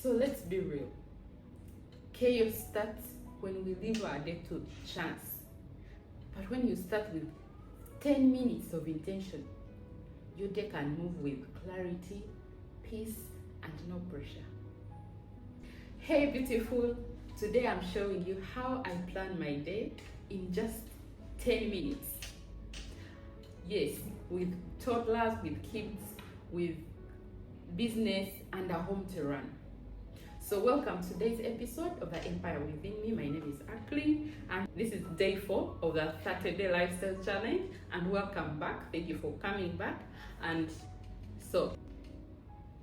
So let's be real. Chaos starts when we leave our day to chance. But when you start with 10 minutes of intention, your day can move with clarity, peace, and no pressure. Hey beautiful, today I'm showing you how I plan my day in just 10 minutes. Yes, with toddlers, with kids, with business and a home to run. So welcome to today's episode of The Empire Within Me. My name is Akli and this is day 4 of the 30-day lifestyle challenge, and welcome back. Thank you for coming back. And so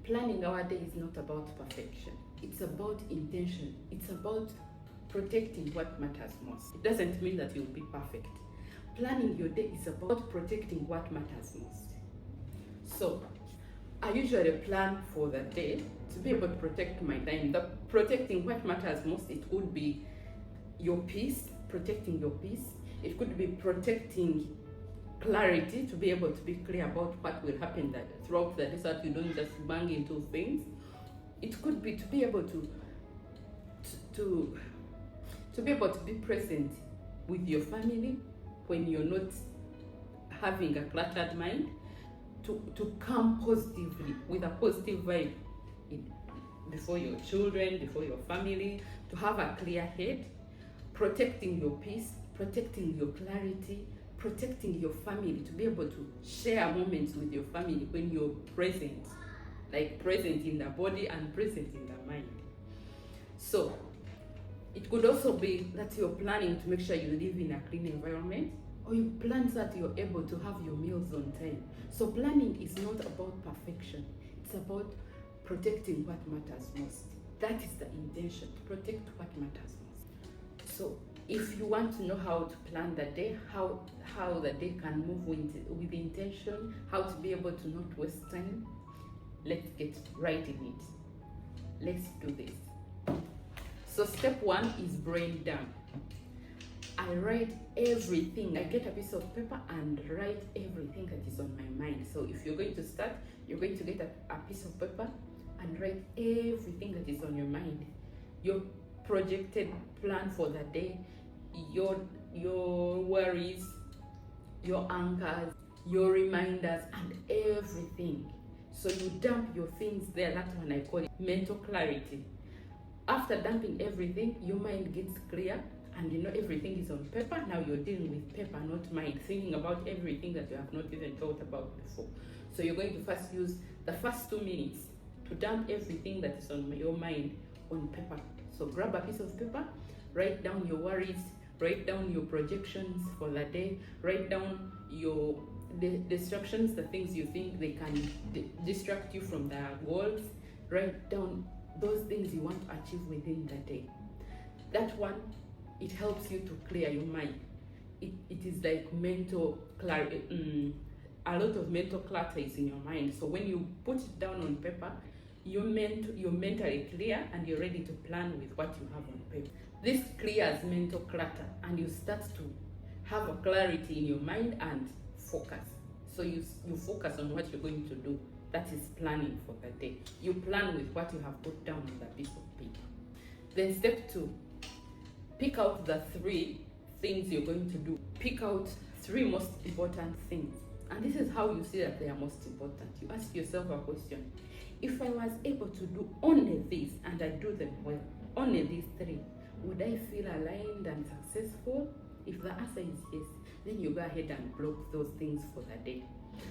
planning our day is not about perfection. It's about intention. It's about protecting what matters most. It doesn't mean that you'll be perfect. Planning your day is about protecting what matters most. So I usually plan for the day to be able to protect my time. The protecting what matters most, it could be your peace, protecting your peace. It could be protecting clarity, to be able to be clear about what will happen throughout the day so that you don't just bang into things. It could be to be able to be able to be present with your family when you're not having a cluttered mind, to come positively with a positive vibe before your children, before your family, to have a clear head, protecting your peace, protecting your clarity, protecting your family, to be able to share moments with your family when you're present, like present in the body and present in the mind. So it could also be that you're planning to make sure you live in a clean environment, or you plan so that you're able to have your meals on time. So planning is not about perfection. It's about protecting what matters most. That is the intention, to protect what matters most. So if you want to know how to plan the day, how the day can move with intention, how to be able to not waste time, let's get right in it. Let's do this. So step 1 is brain dump. I write everything. I get a piece of paper and write everything that is on my mind. So if you're going to start, you're going to get a piece of paper and write everything that is on your mind. Your projected plan for the day, your worries, your anchors, your reminders, and everything. So you dump your things there. That's when I call it mental clarity. After dumping everything, your mind gets clear, and you know everything is on paper. Now you're dealing with paper, not mind, thinking about everything that you have not even thought about before. So you're going to first use the first 2 minutes to dump everything that is on your mind on paper. So grab a piece of paper, write down your worries, write down your projections for the day, write down your distractions, the things you think they can distract you from the goals. Write down those things you want to achieve within the day. That one, it helps you to clear your mind. It is like mental clarity. A lot of mental clutter is in your mind. So when you put it down on paper, you're mentally clear and you're ready to plan with what you have on paper. This clears mental clutter and you start to have a clarity in your mind and focus. So you focus on what you're going to do. That is planning for the day. You plan with what you have put down on the piece of paper. Then step 2, pick out the 3 things you're going to do. Pick out 3 most important things. And this is how you see that they are most important. You ask yourself a question. If I was able to do only this and I do them well, only these 3, would I feel aligned and successful? If the answer is yes, then you go ahead and block those things for the day.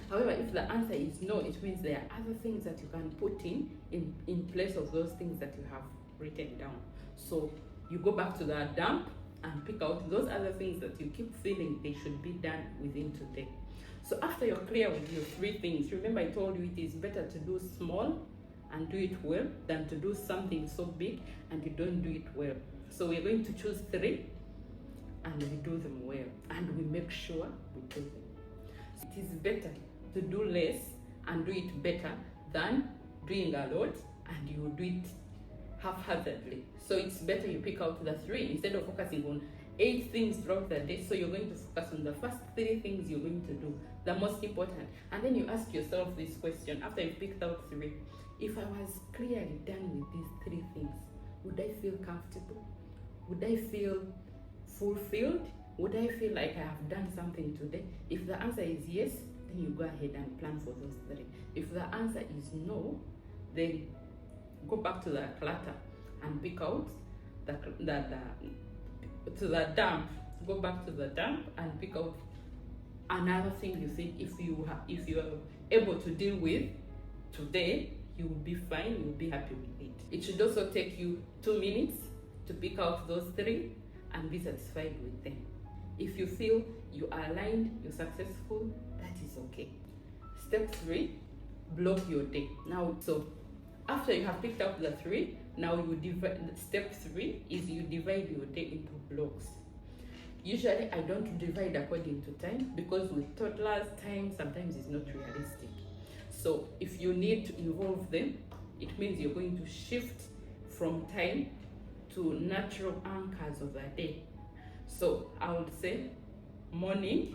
However, if the answer is no, it means there are other things that you can put in place of those things that you have written down. So you go back to the dump and pick out those other things that you keep feeling they should be done within today. So after you're clear with your 3 things, remember I told you it is better to do small and do it well than to do something so big and you don't do it well. So we're going to choose 3 and we do them well, and we make sure we do them. It is better to do less and do it better than doing a lot and you do it haphazardly. So it's better you pick out the 3 instead of focusing on 8 things throughout the day. So you're going to focus on the first 3 things you're going to do, the most important. And then you ask yourself this question after you've picked out 3. if I was clearly done with these 3 things, would I feel comfortable? Would I feel fulfilled? Would I feel like I have done something today? If the answer is yes, then you go ahead and plan for those 3. If the answer is no, then go back to the clutter and pick out to the dump. Go back to the dump and pick out another thing you think if you are able to deal with today, you will be fine, you will be happy with it. It should also take you 2 minutes to pick out those 3 and be satisfied with them. If you feel you are aligned, you're successful, that is okay. Step 3, block your day. Now, so after you have picked out the 3, now you divide. Step 3 is you divide your day into blocks. Usually I don't divide according to time, because with toddlers, time sometimes is not realistic. So if you need to involve them, it means you're going to shift from time to natural anchors of the day. So I would say morning,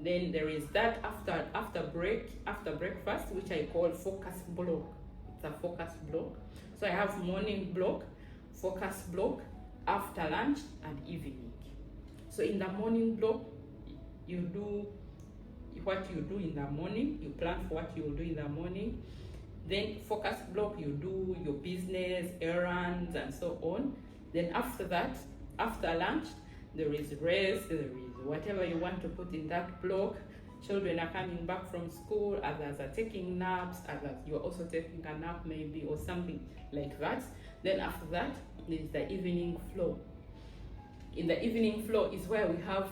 then there is that after breakfast, which I call focus block. It's a focus block. So I have morning block, focus block, after lunch, and evening. So in the morning block, you do what you do in the morning, you plan for what you will do in the morning. Then focus block, you do your business, errands, and so on. Then after that, after lunch, there is rest, there is whatever you want to put in that block. Children are coming back from school, others are taking naps, others you're also taking a nap maybe, or something like that. Then after that, there is the evening flow. In the evening flow is where we have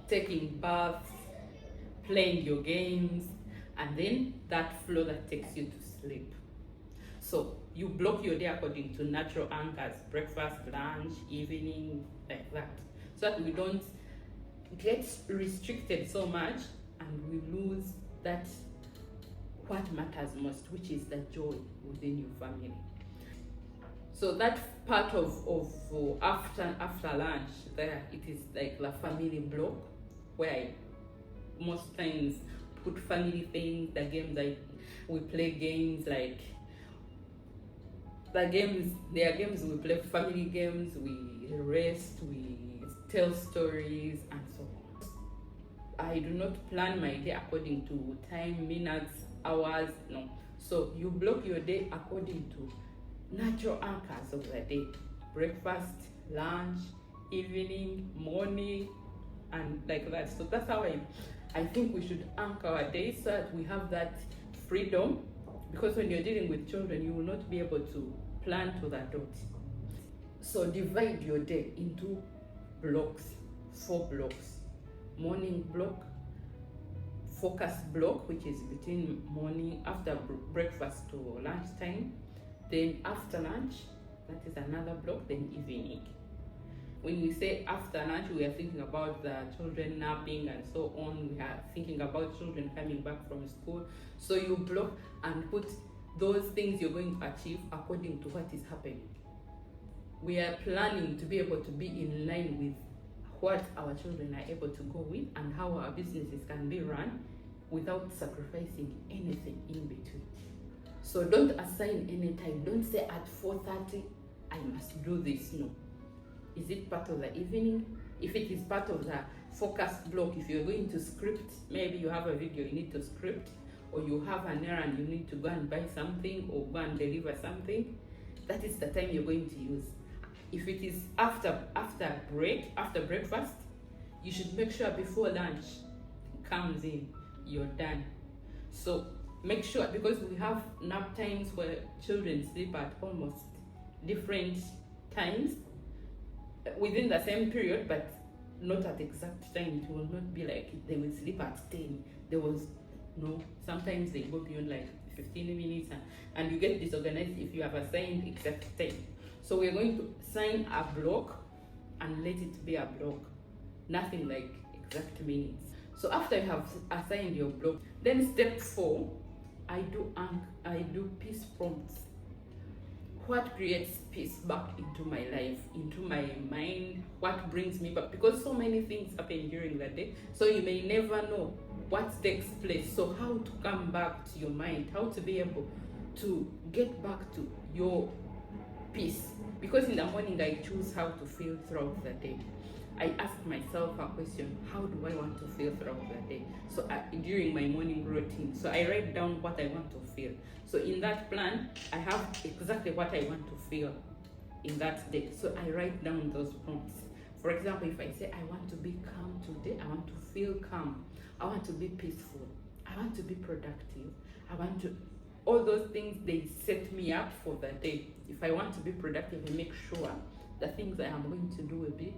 taking baths, playing your games, and then that flow that takes you to sleep. So you block your day according to natural anchors, breakfast, lunch, evening, like that, so that we don't get restricted so much and we lose that what matters most, which is the joy within your family. So that part of after lunch, there it is like the family block, where I most times put family things, the games, like we play games, like there are games we play, family games, we rest, we tell stories, and so on. I do not plan my day according to time, minutes, hours, no. So you block your day according to natural anchors of the day: breakfast, lunch, evening, morning, and like that. So that's how I think we should anchor our day, so that we have that freedom, because when you're dealing with children, you will not be able to plan to the dot. So divide your day into blocks, 4 blocks: morning block, focus block, which is between morning, after breakfast to lunchtime, then after lunch, that is another block, then evening. When we say after lunch, we are thinking about the children napping and so on. We are thinking about children coming back from school. So you block and put those things you're going to achieve according to what is happening. We are planning to be able to be in line with what our children are able to go with, and how our businesses can be run without sacrificing anything in between. So don't assign any time. Don't say at 4:30 I must do this. No. Is it part of the evening? If it is part of the focus block, if you're going to script, maybe you have a video you need to script, or you have an errand you need to go and buy something or go and deliver something, that is the time you're going to use. If it is after breakfast, you should make sure before lunch comes in, you're done. So make sure, because we have nap times where children sleep at almost different times within the same period, but not at exact time. It will not be like they will sleep at 10. Sometimes they go beyond like 15 minutes, and you get disorganized if you have assigned exact time. So we're going to assign a block and let it be a block, nothing like exact minutes. So after you have assigned your block, then step 4, I do peace prompts. What creates peace back into my life, into my mind? What brings me back? Because so many things happen during the day, so you may never know what takes place. So how to come back to your mind, how to be able to get back to your peace. Because in the morning I choose how to feel throughout the day. I ask myself a question: how do I want to feel throughout the day? So during my morning routine, so I write down what I want to feel. So in that plan, I have exactly what I want to feel in that day. So I write down those prompts. For example, if I say I want to be calm today, I want to feel calm, I want to be peaceful, I want to be productive, I want to, all those things, they set me up for the day. If I want to be productive, I make sure the things I am going to do will be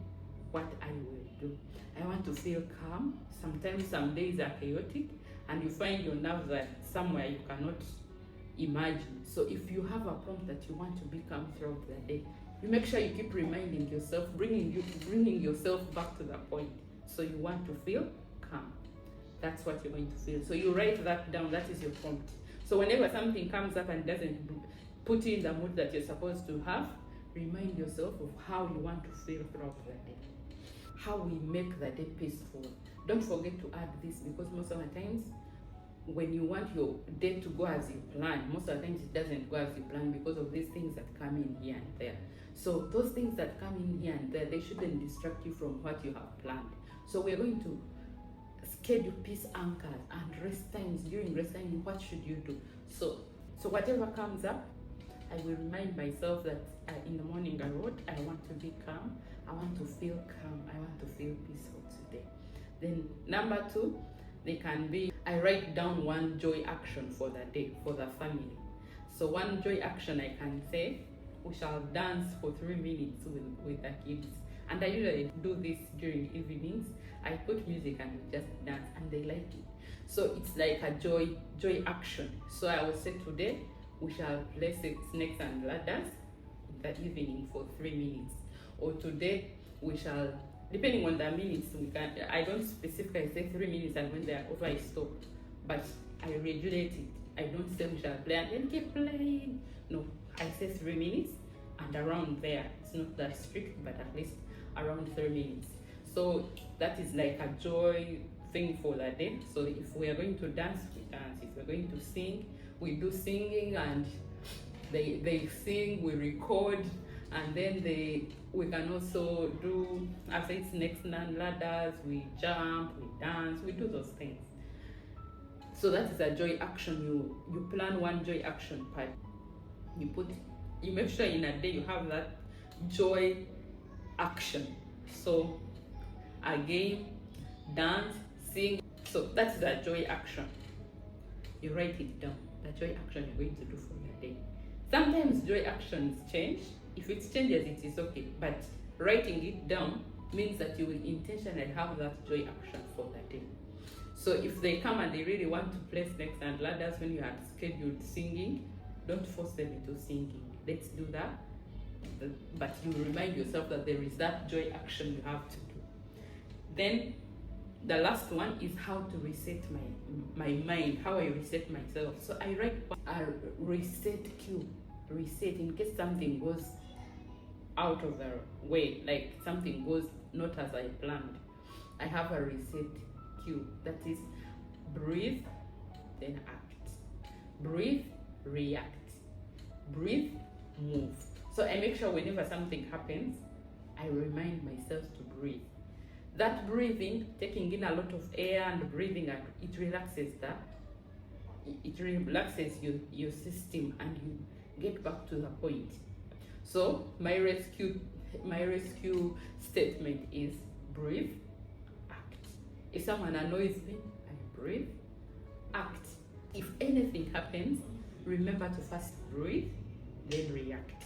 what I will do. I want to feel calm. Sometimes some days are chaotic and you find your nerves are somewhere you cannot imagine. So if you have a prompt that you want to be calm throughout the day, you make sure you keep reminding yourself, bringing yourself back to the point. So you want to feel calm. That's what you're going to feel. So you write that down. That is your prompt. So whenever something comes up and doesn't put you in the mood that you're supposed to have, remind yourself of how you want to feel throughout the day. How we make the day peaceful. Don't forget to add this, because most of the times when you want your day to go as you plan, most of the times it doesn't go as you plan because of these things that come in here and there. So those things that come in here and there, they shouldn't distract you from what you have planned. So we're going to schedule peace anchors and rest times. During rest time, what should you do? So whatever comes up, I will remind myself that in the morning I wrote, I want to be calm, I want to feel calm, I want to feel peaceful today. Then number 2, they can be, I write down one joy action for the day, for the family. So one joy action I can say, we shall dance for 3 minutes with the kids. And I usually do this during evenings. I put music and we just dance and they like it. So it's like a joy action. So I will say today, we shall play snakes and ladders in the evening for 3 minutes. Or today, we shall, depending on the minutes, I don't specifically say 3 minutes and when they are over I stop. But I regulate it. I don't say we shall play and then keep playing. No, I say 3 minutes and around there. It's not that strict, but at least around 3 minutes. So that is like a joy thing for the day. So if we are going to dance, we dance. If we're going to sing, we do singing, and they sing, we record, and then we can also do, as I say, snakes and ladders, we jump, we dance, we do those things. So that is a joy action. You plan one joy action part. You make sure in a day you have that joy action. So a game, dance, sing. So that's the joy action. You write it down, the joy action you're going to do for the day. Sometimes joy actions change. If it changes, it is okay. But writing it down means that you will intentionally have that joy action for the day. So if they come and they really want to play snakes and ladders when you had scheduled singing, don't force them into singing. Let's do that. But you remind yourself that there is that joy action you have to do. Then the last one is how to reset my mind, how I reset myself. So I write a reset cue, reset in case something goes out of the way, like something goes not as I planned. I have a reset cue, that is breathe, then act. Breathe, react. Breathe, move. So I make sure whenever something happens, I remind myself to breathe. That breathing, taking in a lot of air and breathing, it relaxes your system and you get back to the point. So my rescue statement is breathe, act. If someone annoys me, I breathe, act. If anything happens, remember to first breathe, then react.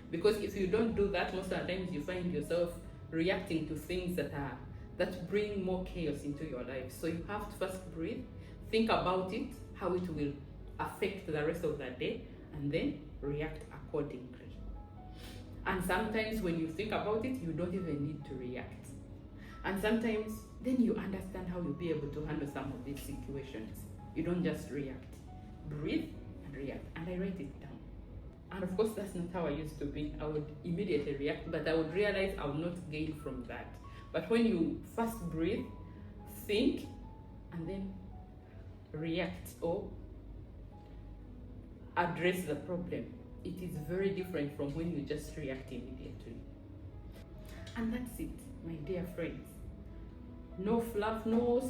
Because if you don't do that, most of the times you find yourself reacting to things that bring more chaos into your life. So you have to first breathe, think about it, how it will affect the rest of the day, and then react accordingly. And sometimes when you think about it, you don't even need to react. And sometimes then you understand how you'll be able to handle some of these situations. You don't just react. Breathe and react. And I write it down. And of course, that's not how I used to be. I would immediately react, but I would realize I would not gain from that. But when you first breathe, think, and then react or address the problem. It is very different from when you just react immediately. And that's it, my dear friends. No fluff, no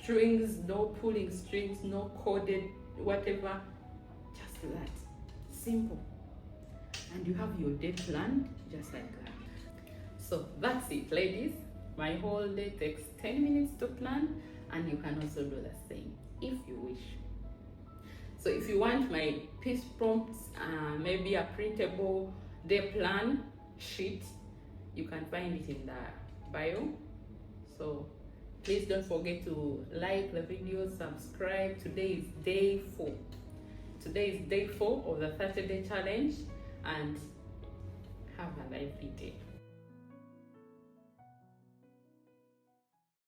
strings, no pulling strings, no coded whatever. Just that. Simple. And you have your day planned just like that. So that's it, ladies. My whole day takes 10 minutes to plan, and you can also do the same if you wish. So if you want my piece prompts, maybe a printable day plan sheet, you can find it in the bio. So please don't forget to like the video, subscribe. Today is day 4. Today is day 4 of the 30-day challenge, and have a lively day.